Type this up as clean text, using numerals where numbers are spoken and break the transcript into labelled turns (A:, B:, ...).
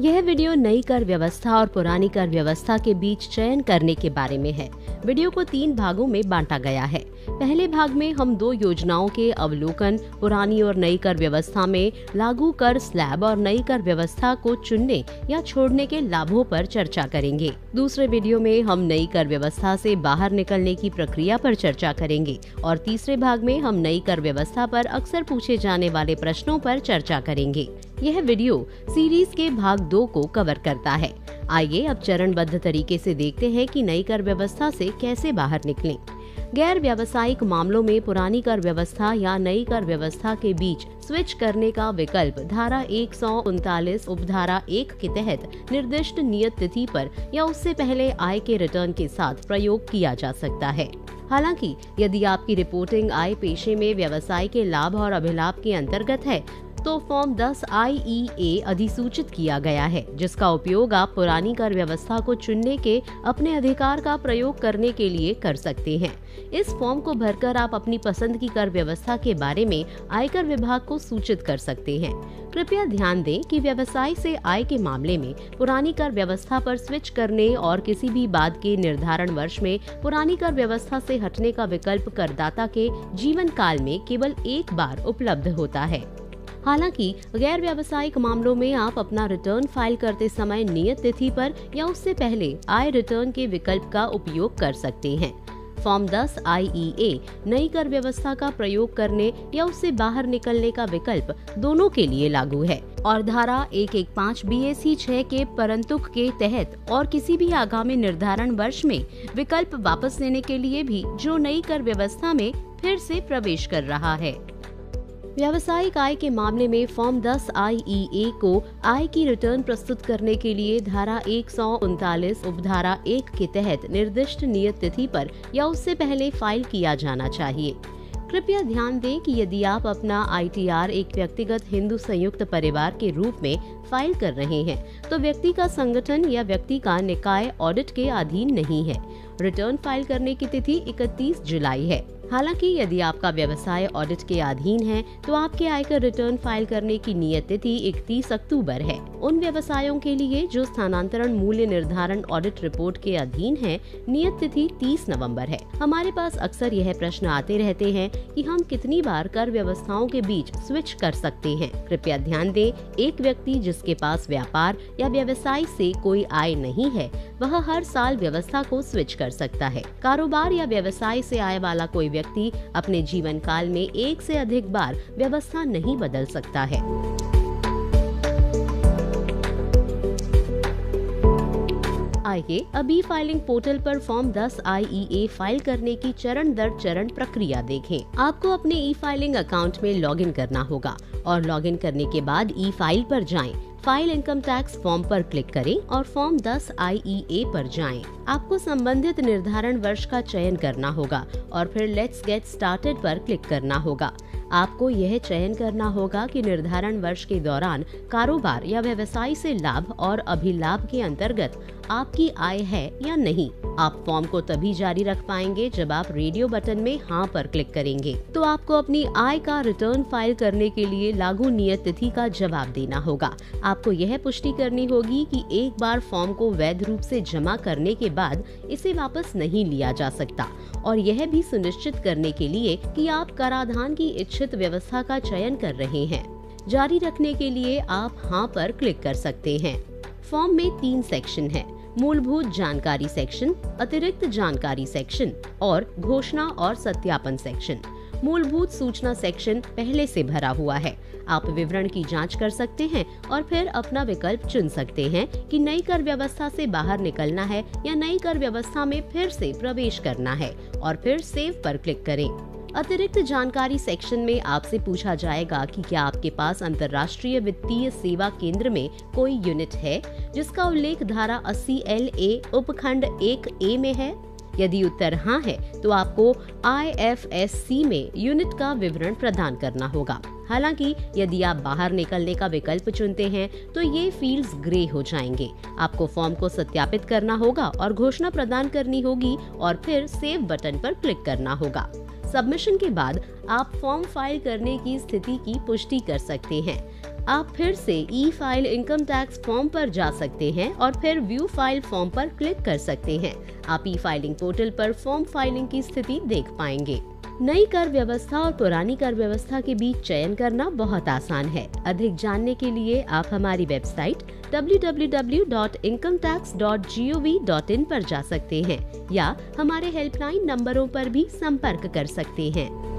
A: यह वीडियो नई कर व्यवस्था और पुरानी कर व्यवस्था के बीच चयन करने के बारे में है। वीडियो को 3 भागों में बांटा गया है। पहले भाग में हम 2 योजनाओं के अवलोकन, पुरानी और नई कर व्यवस्था में लागू कर स्लैब और नई कर व्यवस्था को चुनने या छोड़ने के लाभों पर चर्चा करेंगे। दूसरे वीडियो में हम नई कर व्यवस्था से बाहर निकलने की प्रक्रिया पर चर्चा करेंगे और तीसरे भाग में हम नई कर व्यवस्था पर अक्सर पूछे जाने वाले प्रश्नों पर चर्चा करेंगे। यह वीडियो सीरीज के भाग 2 को कवर करता है। आइए अब चरणबद्ध तरीके से देखते हैं कि नई कर व्यवस्था से कैसे बाहर निकलें। गैर व्यावसायिक मामलों में पुरानी कर व्यवस्था या नई कर व्यवस्था के बीच स्विच करने का विकल्प धारा 139 उपधारा 1 के तहत निर्दिष्ट नियत तिथि पर या उससे पहले आय के रिटर्न के साथ प्रयोग किया जा सकता है। हालांकि यदि आपकी रिपोर्टिंग आय पेशे में व्यवसाय के लाभ और अभिलाभ के अंतर्गत है तो फॉर्म 10 IEA अधिसूचित किया गया है, जिसका उपयोग आप पुरानी कर व्यवस्था को चुनने के अपने अधिकार का प्रयोग करने के लिए कर सकते हैं। इस फॉर्म को भरकर आप अपनी पसंद की कर व्यवस्था के बारे में आयकर विभाग को सूचित कर सकते हैं। कृपया ध्यान दें कि व्यवसाय से आय के मामले में पुरानी कर व्यवस्था पर स्विच करने और किसी भी बाद के निर्धारण वर्ष में पुरानी कर व्यवस्था से हटने का विकल्प करदाता के जीवन काल में केवल एक बार उपलब्ध होता है। हालांकि गैर व्यावसायिक मामलों में आप अपना रिटर्न फाइल करते समय नियत तिथि पर या उससे पहले आय रिटर्न के विकल्प का उपयोग कर सकते हैं। फॉर्म 10 IEA नई कर व्यवस्था का प्रयोग करने या उससे बाहर निकलने का विकल्प दोनों के लिए लागू है और धारा 115 BAC 6 के परंतुक के तहत और किसी भी आगामी निर्धारण वर्ष में विकल्प वापस लेने के लिए भी जो नई कर व्यवस्था में फिर से प्रवेश कर रहा है। व्यावसायिक आय के मामले में फॉर्म 10 IEA को आय की रिटर्न प्रस्तुत करने के लिए धारा 139 उपधारा 1 के तहत निर्दिष्ट नियत तिथि पर या उससे पहले फाइल किया जाना चाहिए। कृपया ध्यान दें कि यदि आप अपना ITR एक व्यक्तिगत हिंदू संयुक्त परिवार के रूप में फाइल कर रहे हैं तो व्यक्ति का संगठन या व्यक्ति का निकाय ऑडिट के अधीन नहीं है। रिटर्न फाइल करने की तिथि 31 जुलाई है। हालांकि यदि आपका व्यवसाय ऑडिट के अधीन है तो आपके आयकर रिटर्न फाइल करने की नियत तिथि 31 अक्टूबर है। उन व्यवसायों के लिए जो स्थानांतरण मूल्य निर्धारण ऑडिट रिपोर्ट के अधीन है, नियत तिथि 30 नवंबर है। हमारे पास अक्सर यह प्रश्न आते रहते हैं कि हम कितनी बार कर व्यवस्थाओं के बीच स्विच कर सकते हैं। कृपया ध्यान दें, एक व्यक्ति जिसके पास व्यापार या व्यवसाय से कोई आय नहीं है वह हर साल व्यवस्था को स्विच कर सकता है। कारोबार या व्यवसाय से आय वाला कोई व्यक्ति अपने जीवन काल में एक से अधिक बार व्यवस्था नहीं बदल सकता है। आइए अभी फाइलिंग पोर्टल पर फॉर्म 10 IEA फाइल करने की चरण दर चरण प्रक्रिया देखें। आपको अपने ई-फाइलिंग अकाउंट में लॉगिन करना होगा और लॉगिन करने के बाद ई फाइल पर जाएं। फाइल इनकम टैक्स फॉर्म पर क्लिक करें और फॉर्म 10 IEA पर जाएं। आपको संबंधित निर्धारण वर्ष का चयन करना होगा और फिर लेट्स गेट स्टार्टेड पर क्लिक करना होगा। आपको यह चयन करना होगा कि निर्धारण वर्ष के दौरान कारोबार या व्यवसाय से लाभ और अभिलाभ के अंतर्गत आपकी आय है या नहीं। आप फॉर्म को तभी जारी रख पाएंगे जब आप रेडियो बटन में हाँ पर क्लिक करेंगे। तो आपको अपनी आय का रिटर्न फाइल करने के लिए लागू नियत तिथि का जवाब देना होगा। आपको यह पुष्टि करनी होगी कि एक बार फॉर्म को वैध रूप से जमा करने के बाद इसे वापस नहीं लिया जा सकता और यह भी सुनिश्चित करने के लिए कि आप कराधान की इच्छित व्यवस्था का चयन कर रहे हैं। जारी रखने के लिए आप हाँ पर क्लिक कर सकते हैं। फॉर्म में 3 सेक्शन है: मूलभूत जानकारी सेक्शन, अतिरिक्त जानकारी सेक्शन और घोषणा और सत्यापन सेक्शन। मूलभूत सूचना सेक्शन पहले से भरा हुआ है। आप विवरण की जांच कर सकते हैं और फिर अपना विकल्प चुन सकते हैं कि नई कर व्यवस्था से बाहर निकलना है या नई कर व्यवस्था में फिर से प्रवेश करना है और फिर सेव पर क्लिक करें। अतिरिक्त जानकारी सेक्शन में आपसे पूछा जाएगा कि क्या आपके पास अंतर्राष्ट्रीय वित्तीय सेवा केंद्र में कोई यूनिट है जिसका उल्लेख धारा 80 LA उपखंड 1A में है। यदि उत्तर हाँ है तो आपको IFSC में यूनिट का विवरण प्रदान करना होगा। हालांकि यदि आप बाहर निकलने का विकल्प चुनते हैं तो ये फील्ड्स ग्रे हो जाएंगे। आपको फॉर्म को सत्यापित करना होगा और घोषणा प्रदान करनी होगी और फिर सेव बटन पर क्लिक करना होगा। सबमिशन के बाद आप फॉर्म फाइल करने की स्थिति की पुष्टि कर सकते हैं। आप फिर से ई फाइल इनकम टैक्स फॉर्म पर जा सकते हैं और फिर व्यू फाइल फॉर्म पर क्लिक कर सकते हैं। आप ई फाइलिंग पोर्टल पर फॉर्म फाइलिंग की स्थिति देख पाएंगे। नई कर व्यवस्था और पुरानी कर व्यवस्था के बीच चयन करना बहुत आसान है। अधिक जानने के लिए आप हमारी वेबसाइट www.incometax.gov.in पर जा सकते हैं या हमारे हेल्पलाइन नंबरों पर भी संपर्क कर सकते हैं।